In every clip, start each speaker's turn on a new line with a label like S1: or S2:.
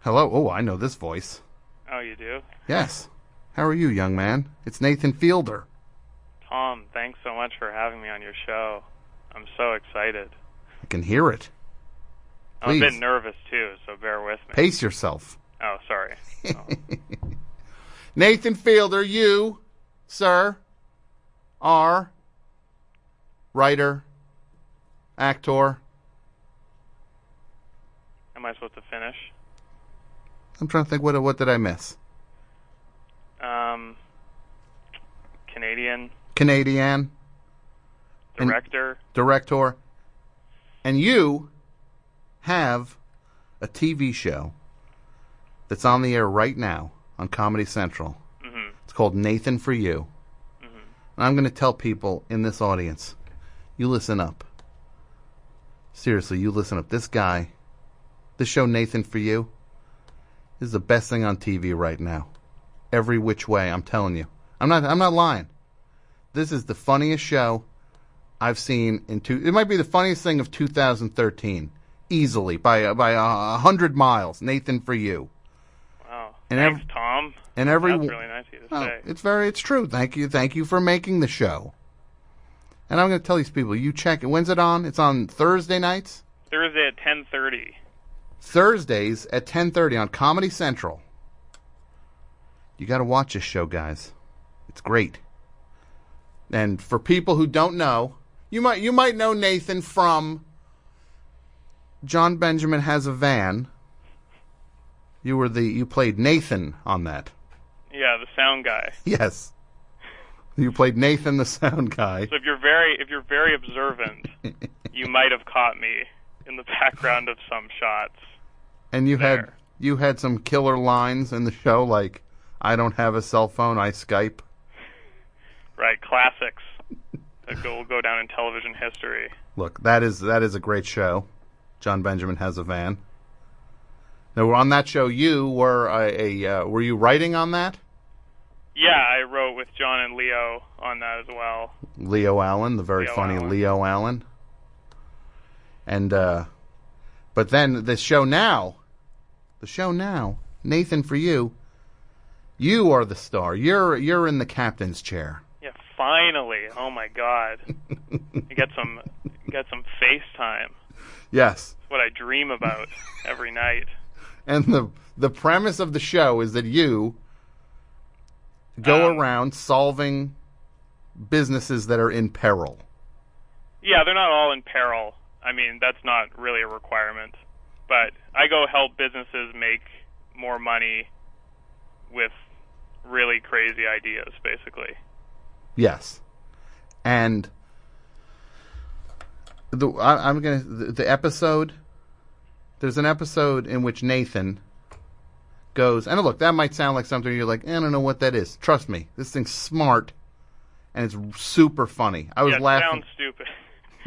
S1: Hello. Oh, I know this voice.
S2: Oh, you do?
S1: Yes. How are you, young man? It's Nathan Fielder.
S2: Tom, thanks so much for having me on your show. I'm so excited.
S1: I can hear it.
S2: I'm
S1: Please.
S2: a bit nervous, too, so bear with me.
S1: Pace yourself.
S2: Oh, sorry. Oh.
S1: Nathan Fielder, you, sir, are writer, actor.
S2: Am I supposed to finish?
S1: I'm trying to think, what did I miss? Canadian.
S2: Director.
S1: And you have a TV show that's on the air right now on Comedy Central.
S2: Mm-hmm.
S1: It's called Nathan for You.
S2: Mm-hmm.
S1: And I'm going to tell people in this audience, you listen up. Seriously, you listen up. This show Nathan for You, is the best thing on TV right now. Every which way, I'm telling you. I'm not lying. This is the funniest show I've seen it might be the funniest thing of 2013, easily by 100 miles. Nathan for You.
S2: Wow.
S1: And
S2: thanks, Tom. That's really nice of you to say.
S1: It's true. Thank you for making the show. And I'm going to tell these people, you check it. When's it on? It's on Thursday nights?
S2: Thursday at 10:30.
S1: Thursdays at 10:30 on Comedy Central. You got to watch this show, guys. It's great. And for people who don't know, you might know Nathan from John Benjamin Has a Van. You played Nathan on that.
S2: Yeah, the sound guy.
S1: Yes. You played Nathan, the sound guy.
S2: So if you're very observant, you might have caught me in the background of some shots.
S1: And you had some killer lines in the show, like, I don't have a cell phone, I Skype.
S2: Right, classics that will go down in television history.
S1: Look, that is a great show. John Benjamin Has a Van. Now, on that show, you were were you writing on that?
S2: Yeah, I wrote with John and Leo on that as well.
S1: Leo Allen, the very funny Leo Allen. And but then the show now, Nathan for You, you are the star. You're in the captain's chair.
S2: Yeah, finally. Oh my God. I get some FaceTime.
S1: Yes.
S2: It's what I dream about every night.
S1: And the premise of the show is that you go around solving businesses that are in peril.
S2: Yeah, they're not all in peril. I mean, that's not really a requirement. But I go help businesses make more money with really crazy ideas, basically.
S1: Yes. And the episode, there's an episode in which Nathan goes, and look, that might sound like something you're like, I don't know what that is. Trust me, this thing's smart, and it's super funny. I was laughing.
S2: It sounds stupid.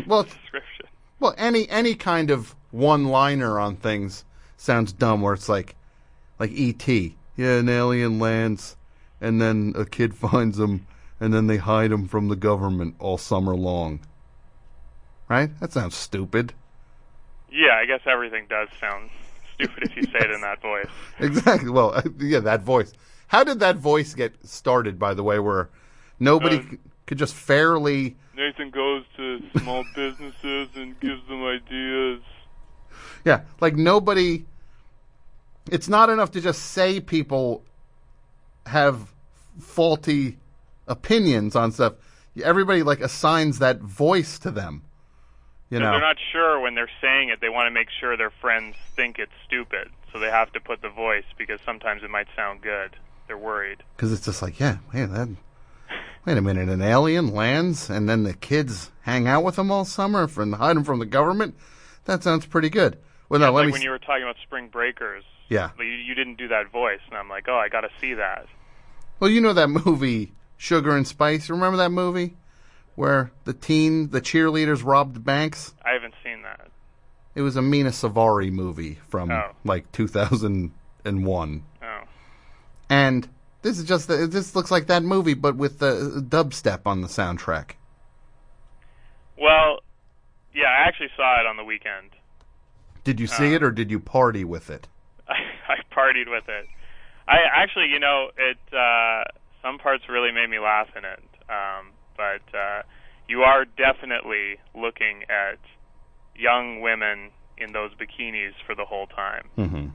S1: Well,
S2: description.
S1: Well, any kind of one-liner on things sounds dumb, where it's like E.T. Yeah, an alien lands, and then a kid finds him, and then they hide him from the government all summer long. Right? That sounds stupid.
S2: Yeah, I guess everything does sound stupid if you say it in that voice.
S1: Exactly. Well, yeah, that voice. How did that voice get started, by the way, where nobody could just fairly...
S2: Nathan goes to small businesses and gives them ideas.
S1: Yeah, like nobody... It's not enough to just say people have faulty opinions on stuff. Everybody, like, assigns that voice to them. You know?
S2: They're not sure when they're saying it. They want to make sure their friends think it's stupid. So they have to put the voice because sometimes it might sound good. They're worried.
S1: Because it's just like, yeah, man, wait a minute, an alien lands and then the kids hang out with him all summer and hide him from the government? That sounds pretty good. Well,
S2: yeah, when you were talking about Spring Breakers.
S1: Yeah.
S2: You didn't do that voice. And I'm like, oh, I got to see that.
S1: Well, you know that movie, Sugar and Spice? Remember that movie? Where the cheerleaders robbed banks?
S2: I haven't seen that.
S1: It was a Mina Savari movie from, 2001.
S2: Oh.
S1: And this looks like that movie, but with the dubstep on the soundtrack.
S2: Well, yeah, I actually saw it on the weekend.
S1: Did you see it, or did you party with it?
S2: I partied with it. I actually, it some parts really made me laugh in it. But you are definitely looking at young women in those bikinis for the whole time.
S1: Mm-hmm.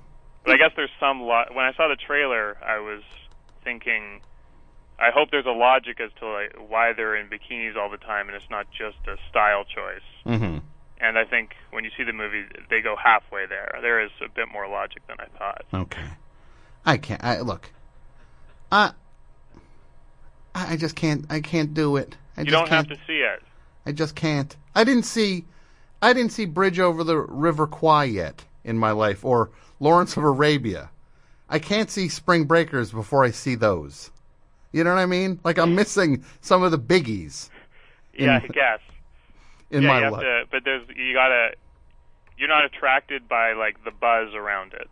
S2: But I guess there's some when I saw the trailer, I was thinking, I hope there's a logic as to why they're in bikinis all the time, and it's not just a style choice.
S1: Mm-hmm.
S2: And I think when you see the movie, they go halfway there. There is a bit more logic than I thought.
S1: Okay. Look. I just can't. I can't do it.
S2: You don't have to see it.
S1: I just can't. I didn't see Bridge Over the River Kwai yet in my life, or Lawrence of Arabia. I can't see Spring Breakers before I see those. You know what I mean? Like, I'm missing some of the biggies.
S2: Yeah, I guess.
S1: In my life.
S2: But you're not attracted by, like, the buzz around it.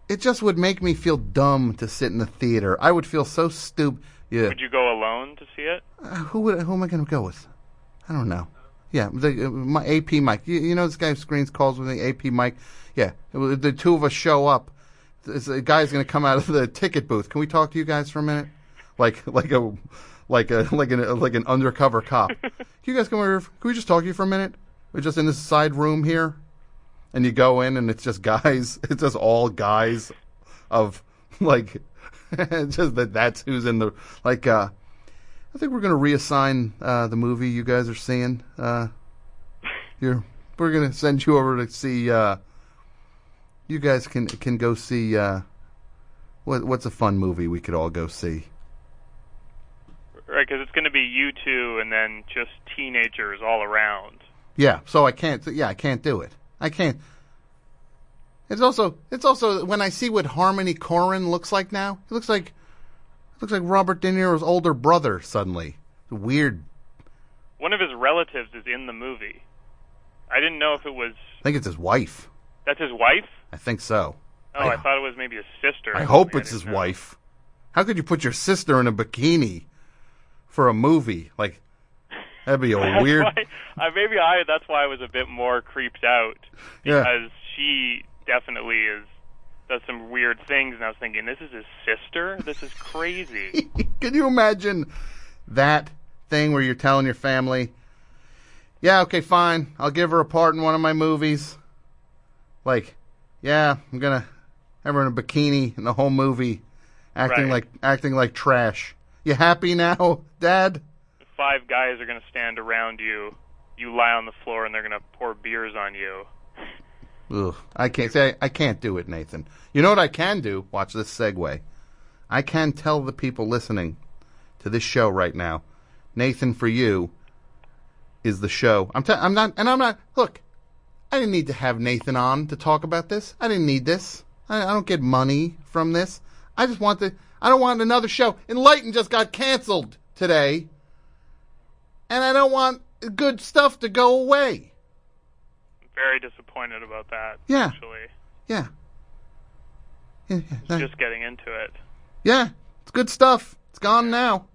S1: It just would make me feel dumb to sit in the theater. I would feel so stupid. Yeah.
S2: Would you go alone to see it?
S1: Who am I going to go with? I don't know. Yeah, my AP Mike. You know this guy who screens calls with me, AP Mike? Yeah, the two of us show up. A guy's going to come out of the ticket booth. Can we talk to you guys for a minute? Like an undercover cop. Can you guys come over? Can we just talk to you for a minute? We're just in this side room here, and you go in, and it's just guys. It's just all guys of like, just that's who's in the like. I think we're going to reassign the movie you guys are seeing. We're going to send you over to see. You guys can go see. What's a fun movie we could all go see?
S2: Right, because it's going to be you two and then just teenagers all around.
S1: Yeah, so I can't. Yeah, I can't do it. I can't. It's also when I see what Harmony Korine looks like now. It looks like Robert De Niro's older brother suddenly. It's weird.
S2: One of his relatives is in the movie. I didn't know if it was.
S1: I think it's his wife.
S2: That's his wife?
S1: I think so.
S2: Oh, I thought it was maybe his sister.
S1: I hope it's his wife. How could you put your sister in a bikini for a movie? Like, that'd be a weird.
S2: That's why I was a bit more creeped out, because she definitely does some weird things, and I was thinking, this is his sister? This is crazy.
S1: Can you imagine that thing where you're telling your family, yeah, okay, fine, I'll give her a part in one of my movies. Like, yeah, I'm gonna have her in a bikini in the whole movie, acting like trash. You happy now, Dad?
S2: 5 guys are gonna stand around you. You lie on the floor, and they're gonna pour beers on you.
S1: Ugh, I can't do it, Nathan. You know what I can do? Watch this segue. I can tell the people listening to this show right now, Nathan For You is the show. I'm not. Look, I didn't need to have Nathan on to talk about this. I didn't need this. I don't get money from this. I don't want another show. Enlightened just got canceled today, and I don't want good stuff to go away.
S2: Very disappointed about that.
S1: Yeah.
S2: Actually.
S1: Yeah.
S2: Just getting into it.
S1: Yeah, it's good stuff. It's gone now.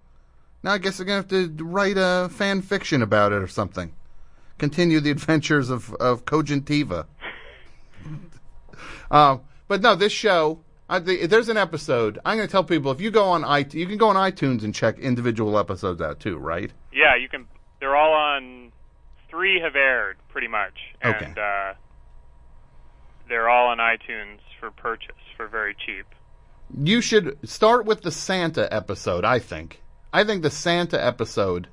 S1: Now I guess they're gonna have to write a fan fiction about it or something. Continue the adventures of Cogentiva. But no, this show. There's an episode. I'm going to tell people, if you go on iTunes, you can go on iTunes and check individual episodes out too, right?
S2: Yeah, you can. They're all on. 3 have aired, pretty much.
S1: Okay.
S2: And they're all on iTunes for purchase for very cheap.
S1: You should start with the Santa episode, I think. I think the Santa episode,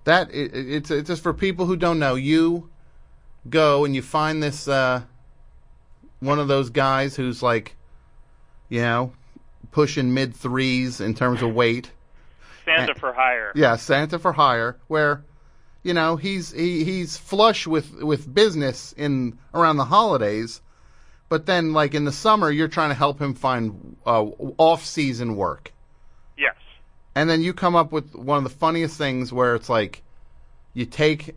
S1: it's just for people who don't know. You go and you find this one of those guys who's like, pushing mid-3s in terms of weight.
S2: Santa for hire.
S1: Yeah, Santa for hire, where he's flush with business in around the holidays, but then like in the summer you're trying to help him find off-season work.
S2: Yes.
S1: And then you come up with one of the funniest things where it's like you take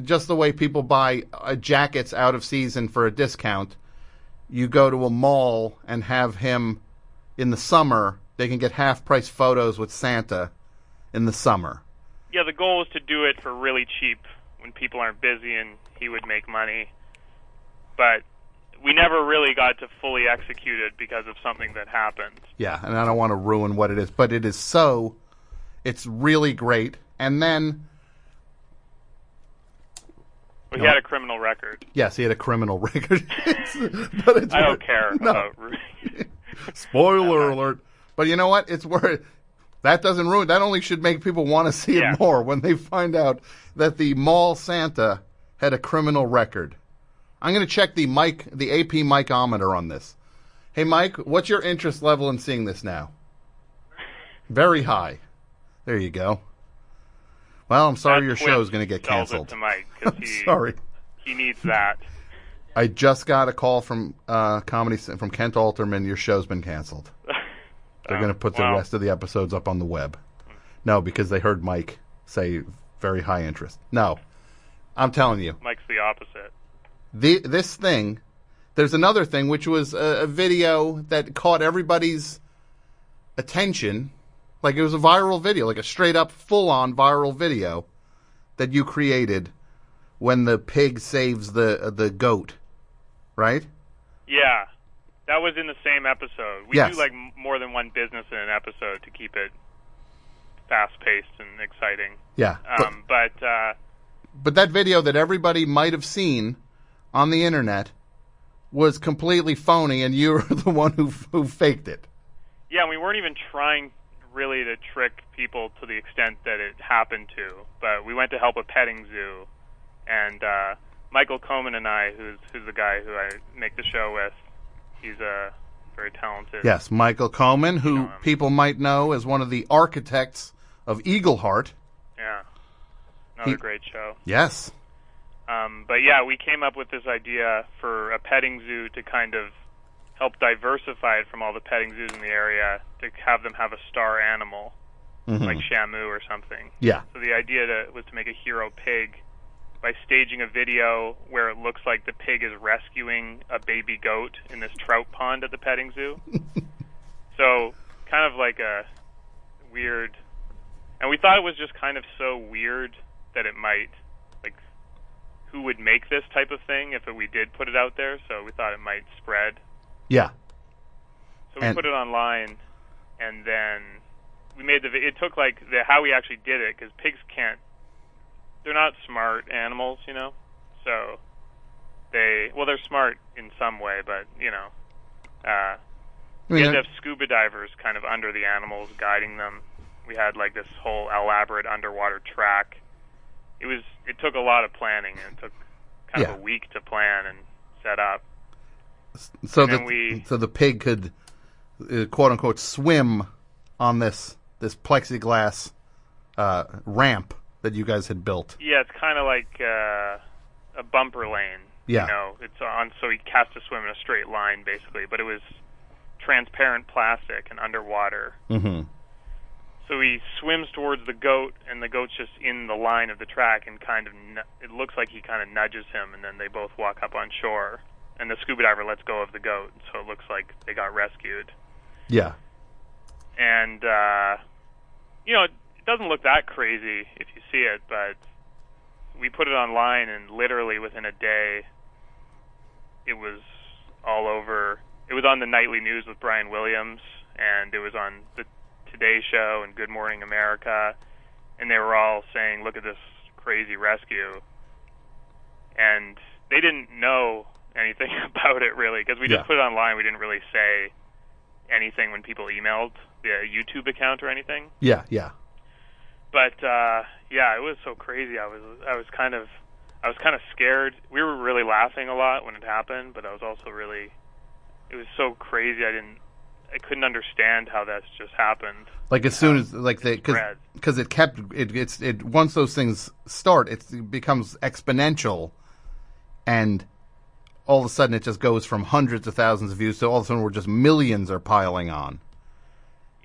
S1: just the way people buy jackets out of season for a discount. You go to a mall and have him in the summer. They can get half-price photos with Santa in the summer.
S2: Yeah, the goal was to do it for really cheap when people aren't busy, and he would make money. But we never really got to fully execute it because of something that happened.
S1: Yeah, and I don't want to ruin what it is, but it is so. It's really great. And then.
S2: Well, he had a criminal record.
S1: Yes, he had a criminal record.
S2: I don't care.
S1: No. Spoiler alert. But you know what? It's worth. That doesn't ruin. That only should make people want to see it more when they find out that the mall Santa had a criminal record. I'm going to check the AP Mike-ometer on this. Hey, Mike, what's your interest level in seeing this now? Very high. There you go. Well, I'm sorry your show is going to get canceled.
S2: To Mike, 'cause
S1: sorry.
S2: He needs that.
S1: I just got a call from from Kent Alterman. Your show's been canceled. They're going to put the rest of the episodes up on the web. No, because they heard Mike say very high interest. No, I'm telling you.
S2: Mike's the opposite.
S1: This thing, there's another thing, which was a video that caught everybody's attention. Like, it was a viral video, like a straight-up, full-on viral video that you created when the pig saves the goat, right?
S2: Yeah. That was in the same episode. We do, like, more than one business in an episode to keep it fast-paced and exciting.
S1: Yeah.
S2: But
S1: that video that everybody might have seen on the internet was completely phony, and you were the one who faked it.
S2: Yeah, and we weren't even trying really to trick people to the extent that it happened to. But we went to help a petting zoo, and Michael Coman and I, who's the guy who I make the show with, he's very talented.
S1: Yes, Michael Coman, who people might know as one of the architects of Eagle Heart.
S2: Yeah, another great show.
S1: Yes.
S2: But yeah, we came up with this idea for a petting zoo to kind of help diversify it from all the petting zoos in the area, to have them have a star animal, like Shamu or something.
S1: Yeah.
S2: So the idea was to make a hero pig by staging a video where it looks like the pig is rescuing a baby goat in this trout pond at the petting zoo. So kind of like a weird... And we thought it was just kind of so weird that it might... like, who would make this type of thing if we did put it out there? So we thought it might spread.
S1: Yeah.
S2: So we put it online, and then we made it took like how we actually did it, because pigs can't, they're not smart animals, you know? So they're smart in some way, but, you know, we had to have scuba divers kind of under the animals, guiding them. We had like this whole elaborate underwater track. It took a lot of planning, and it took kind of a week to plan and set up.
S1: So the pig could, quote unquote, swim on this plexiglass ramp that you guys had built.
S2: Yeah, it's kind of like a bumper lane.
S1: Yeah.
S2: You know, it's on, so he has to swim in a straight line basically, but it was transparent plastic and underwater.
S1: Mm-hmm.
S2: So he swims towards the goat, and the goat's just in the line of the track, and it looks like he kind of nudges him, and then they both walk up on shore. And the scuba diver lets go of the goat, so it looks like they got rescued.
S1: Yeah.
S2: And, you know, it doesn't look that crazy if you see it, but we put it online, and literally within a day, it was all over. It was on the nightly news with Brian Williams, and it was on the Today Show and Good Morning America, and they were all saying, look at this crazy rescue. And they didn't know anything about it, really, because we just put it online. We didn't really say anything when people emailed the YouTube account or anything.
S1: Yeah, yeah.
S2: But yeah, it was so crazy. I was kind of scared. We were really laughing a lot when it happened, but I was also really, it was so crazy. I couldn't understand how that's just happened.
S1: Like, as soon as, like, because it kept it once those things start, it becomes exponential, and all of a sudden it just goes from hundreds of thousands of views to all of a sudden we're just millions are piling on.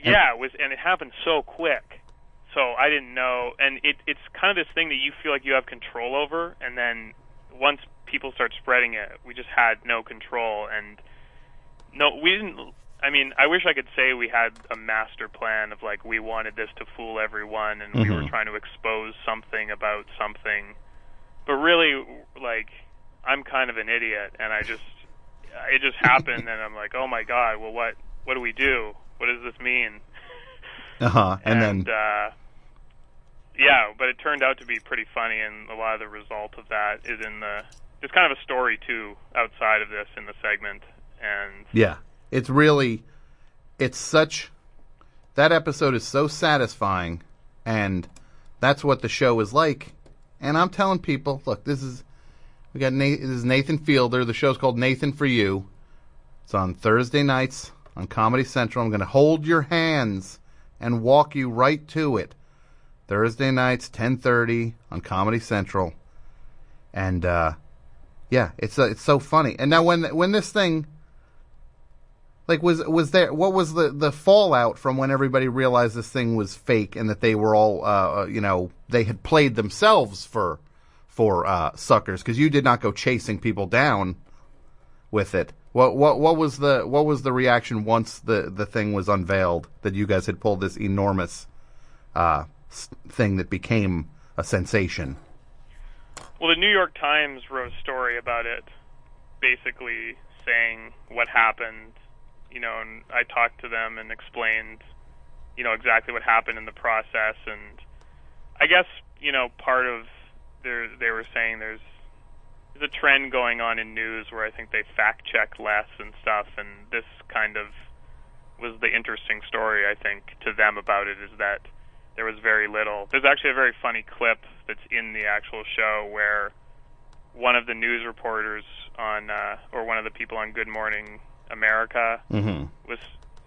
S2: Yeah, and it happened so quick. So I didn't know, and it's kind of this thing that you feel like you have control over, and then once people start spreading it, we just had no control, and we didn't. I mean, I wish I could say we had a master plan of, like, we wanted this to fool everyone, and we were trying to expose something about something, but really, like, I'm kind of an idiot, and it just happened, and I'm like, oh my god, well, what do we do? What does this mean?
S1: And then
S2: yeah, but it turned out to be pretty funny, and a lot of the result of that is in there's kind of a story too outside of this in the segment, and
S1: yeah, that episode is so satisfying, and that's what the show is like. And I'm telling people, look, this is Nathan Fielder. The show's called Nathan for You. It's on Thursday nights on Comedy Central. I'm going to hold your hands and walk you right to it. Thursday nights, 10:30 on Comedy Central. And yeah, it's so funny. And now when this thing, like, was there, what was the fallout from when everybody realized this thing was fake and that they were all they had played themselves for suckers, because you did not go chasing people down with it. What was the reaction once the thing was unveiled that you guys had pulled this enormous thing that became a sensation?
S2: Well, the New York Times wrote a story about it, basically saying what happened, and I talked to them and explained, exactly what happened in the process. And I guess, part of they were saying there's a trend going on in news where I think they fact check less and stuff, and this kind of was the interesting story, I think, to them about it, is that there was very little. There's actually a very funny clip that's in the actual show where one of the news reporters or one of the people on Good Morning America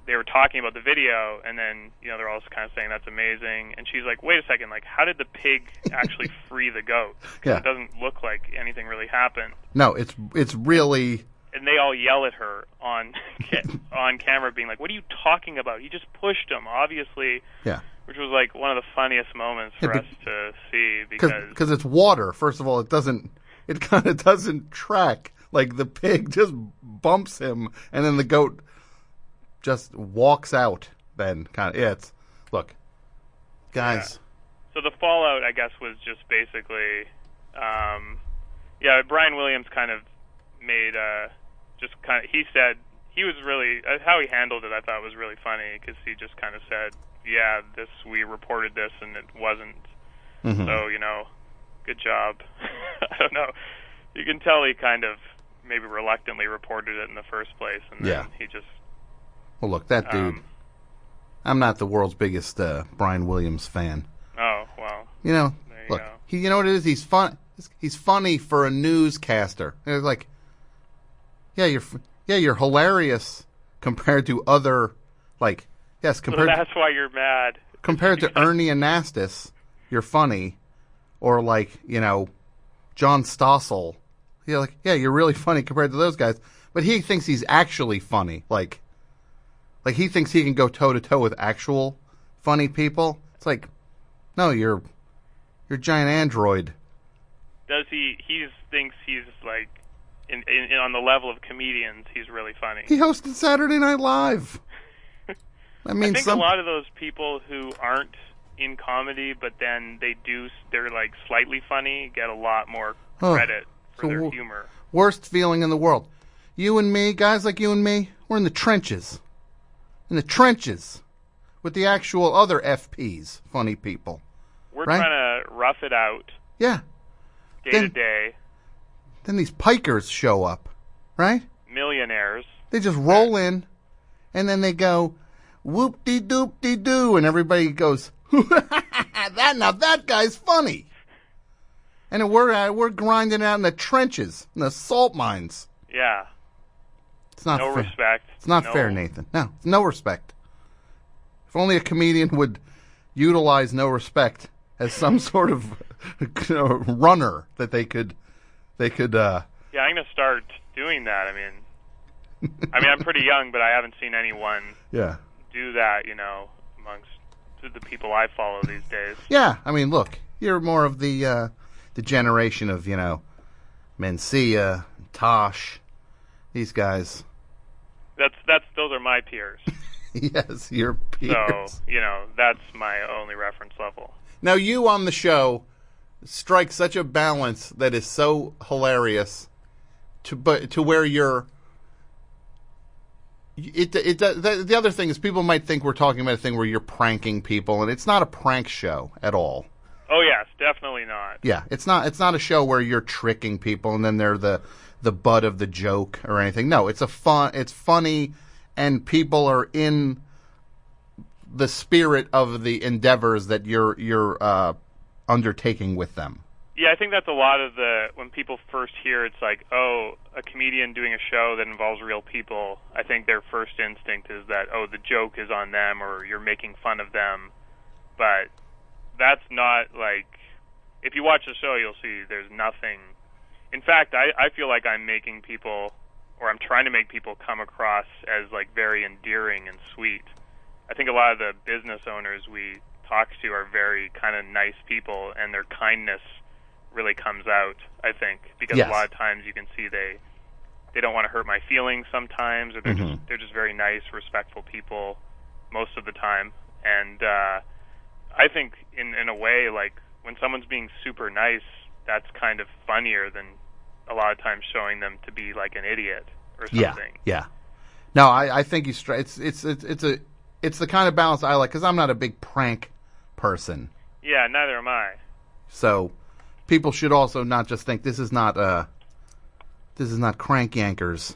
S2: they were talking about the video, and then they're also kind of saying that's amazing, and she's like, wait a second, like, how did the pig actually free the goat?
S1: Yeah.
S2: It doesn't look like anything really happened.
S1: No, it's really.
S2: And they all yell at her on camera, being like, what are you talking about? He just pushed him, obviously.
S1: Yeah.
S2: Which was like one of the funniest moments for us to see, because
S1: it's water. First of all, it kind of doesn't track. Like, the pig just bumps him, and then the goat just walks out. Then look, guys.
S2: Yeah. So the fallout, I guess, was just basically, Brian Williams kind of made he said he was really how he handled it. I thought was really funny, because he just kind of said, yeah, we reported this and it wasn't. So, good job. I don't know. You can tell he kind of maybe reluctantly reported it in the first place, and then he just...
S1: Well, look, that dude... I'm not the world's biggest Brian Williams fan.
S2: Oh, well.
S1: There you go. You know what it is? He's fun. He's funny for a newscaster. It's like, you're hilarious compared to other, like... Yes, compared.
S2: So that's why you're mad.
S1: Compared to Ernie Anastas, you're funny, or like John Stossel. You're like, you're really funny compared to those guys. But he thinks he's actually funny. Like he thinks he can go toe to toe with actual funny people. It's like, no, you're a giant android.
S2: Does he? He thinks he's like on the level of comedians. He's really funny.
S1: He hosted Saturday Night Live. I think
S2: a lot of those people who aren't in comedy, but then they're like slightly funny, get a lot more credit for their humor.
S1: Worst feeling in the world. You and me, guys like you and me, we're in the trenches. In the trenches with the actual other FPs, funny people.
S2: We're trying to rough it out.
S1: Yeah.
S2: Day to day.
S1: Then these pikers show up, right?
S2: Millionaires.
S1: They just roll in, and then they go, whoop-de-doop-de-doo, and everybody goes, that guy's funny. And we're grinding out in the trenches, in the salt mines.
S2: Yeah.
S1: It's not
S2: no
S1: fair.
S2: Respect.
S1: It's not fair, Nathan. No, it's no respect. If only a comedian would utilize no respect as some sort of runner that they could. Yeah,
S2: I'm gonna start doing that. I mean, I'm pretty young, but I haven't seen anyone.
S1: Yeah.
S2: Do that, amongst the people I follow these days.
S1: Yeah, I mean, look, you're more of the generation of Mencia, Tosh, these guys.
S2: Those are my peers.
S1: Yes, your peers.
S2: So that's my only reference level.
S1: Now you on the show strike such a balance that is so hilarious, to where you're The other thing is people might think we're talking about a thing where you're pranking people, and it's not a prank show at all.
S2: Oh yes, definitely not.
S1: Yeah, it's not a show where you're tricking people and then they're the butt of the joke or anything. No, it's funny, and people are in the spirit of the endeavors that you're undertaking with them.
S2: Yeah, I think that's a lot of when people first hear it's like, oh, a comedian doing a show that involves real people, I think their first instinct is that, oh, the joke is on them or you're making fun of them. But that's not like, if you watch the show, you'll see there's nothing. In fact, I feel like I'm making people, or I'm trying to make people come across as like very endearing and sweet. I think a lot of the business owners we talk to are very kind of nice people, and their kindness really comes out, I think, because
S1: Yes.
S2: a lot of times you can see they don't want to hurt my feelings sometimes, or they're just very nice, respectful people most of the time. And I think in a way, like when someone's being super nice, that's kind of funnier than a lot of times showing them to be like an idiot or something.
S1: Yeah. No, I think it's the kind of balance I like, because I'm not a big prank person.
S2: Yeah, neither am I.
S1: So people should also not just think this is not Crank Yankers.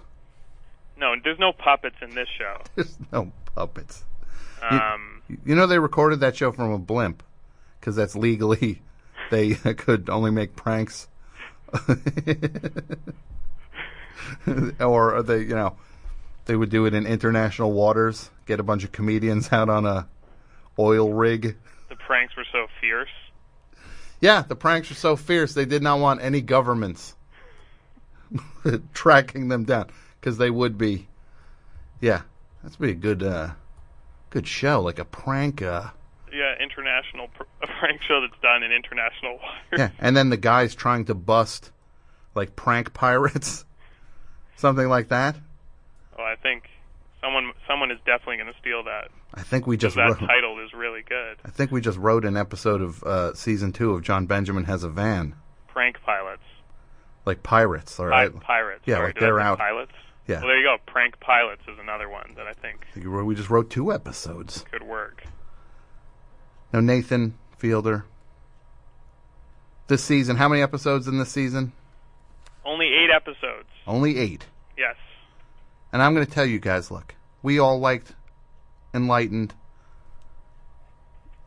S2: No, there's no puppets in this show.
S1: There's no puppets. You know they recorded that show from a blimp, because that's legally they could only make pranks. Or they would do it in international waters, get a bunch of comedians out on a oil rig.
S2: The pranks were so fierce.
S1: Yeah, the pranks were so fierce they did not want any governments tracking them down, because they would be. Yeah, that's be a good show, like a prank.
S2: Yeah, international a prank show that's done in international waters.
S1: Yeah, and then the guys trying to bust like prank pirates, something like that.
S2: Well, I think someone is definitely going to steal that.
S1: I think we just
S2: that title is really good.
S1: I think we just wrote an episode of season 2 of John Benjamin Has a Van.
S2: Prank pilots.
S1: Like pirates, all right?
S2: Pirates.
S1: Yeah,
S2: Sorry,
S1: like they're out.
S2: Pilots.
S1: Yeah.
S2: Well, there you go. Prank pilots is another one that I think
S1: We just wrote 2 episodes.
S2: could work.
S1: Now, Nathan Fielder, this season, how many episodes in this season?
S2: Only 8 episodes.
S1: Only 8.
S2: Yes.
S1: And I'm going to tell you guys, look, we all liked Enlightened.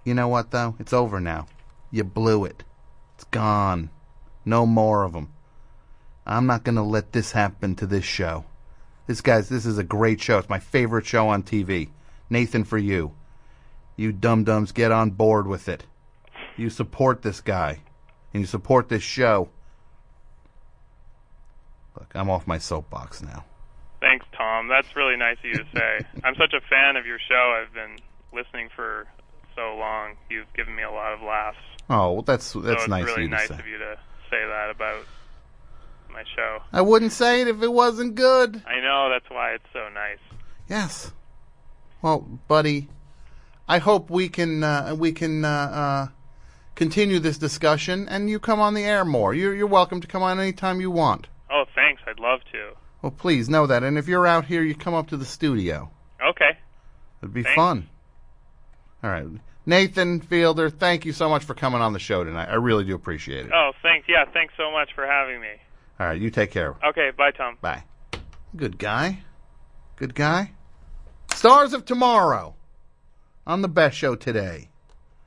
S1: You know what, though? It's over now. You blew it. It's gone. No more of them. I'm not going to let this happen to this show. This is a great show. It's my favorite show on TV. Nathan, for you. You dum-dums, get on board with it. You support this guy. And you support this show. Look, I'm off my soapbox now.
S2: Thanks, Tom. That's really nice of you to say. I'm such a fan of your show. I've been listening for so long. You've given me a lot of laughs.
S1: Oh, well, that's
S2: so
S1: nice of you to say.
S2: It's really nice of you to say that about my show.
S1: I wouldn't say it if it wasn't good.
S2: I know, that's why it's so nice.
S1: Yes. Well, buddy, I hope we can continue this discussion, and you come on the air more. You're welcome to come on anytime you want.
S2: Oh, thanks. I'd love to.
S1: Well, please know that. And if you're out here, you come up to the studio.
S2: Okay.
S1: It'd be
S2: Thanks.
S1: fun. All right. Nathan Fielder, thank you so much for coming on the show tonight. I really do appreciate it.
S2: Oh, thanks. Yeah, thanks so much for having me.
S1: All right, you take care.
S2: Okay, bye, Tom.
S1: Bye. Good guy. Good guy. Stars of Tomorrow on the Best Show today.